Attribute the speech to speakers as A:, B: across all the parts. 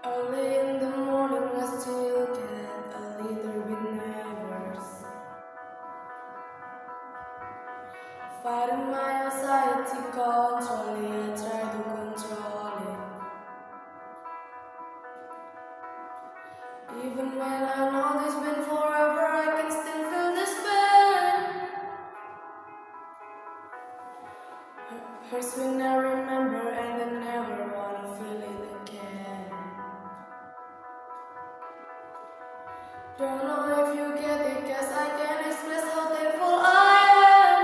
A: Early in the morning I still get a little bit nervous, fighting my anxiety constantly. I try to control it. Even when I know it's been forever, I can still feel this pain. Hurts when I remember and I never wanna feel it again. Don't know if you get it, cause I can't express how thankful I am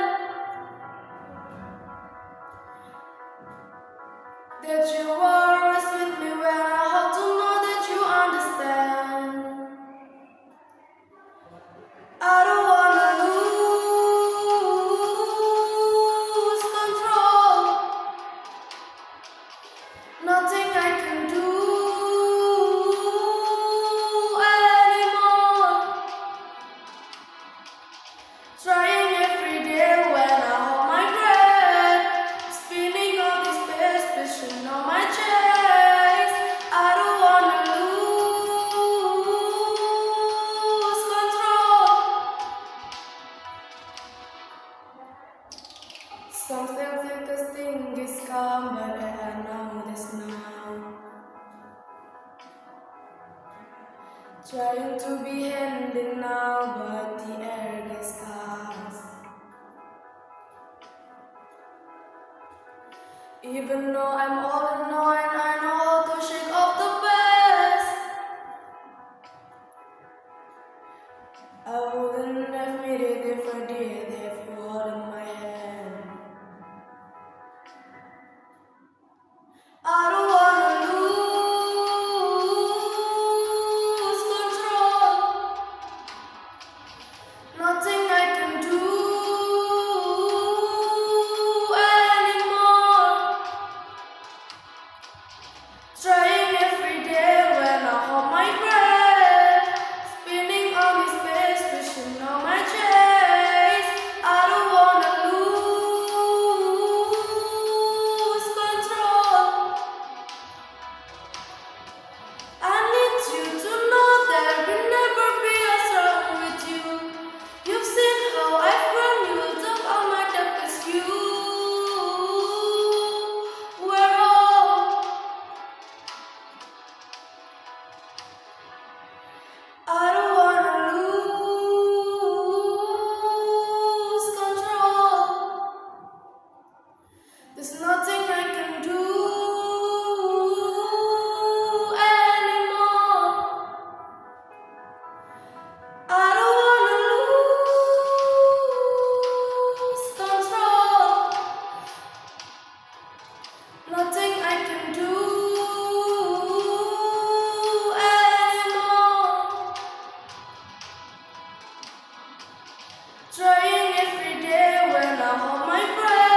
A: that you are always with me when I hope to know that you understand. I don't wanna lose control. Nothing I can do anymore. Trying every day when I hold my breath, spinning all this space, pushing on my chest. I don't wanna lose control. Something like this thing is come, but I know this now. Trying to be handy now, but the air gets scarce. Even though I'm all in all and I know how to shake off the past, I wouldn't have made it if I did have you holding my hand. I don't wanna lose control. Nothing I can do anymore. Trying every day when I hold my breath, spinning on this space, pushing on my chest. I don't wanna lose control. I need you to know there will never be a song with you. You've seen how I've grown, you took all my depth, 'cause you were all. I don't wanna lose control. There's nothing I can do anymore. I don't wanna lose control. Nothing I can do anymore. Trying every day when I hold my breath.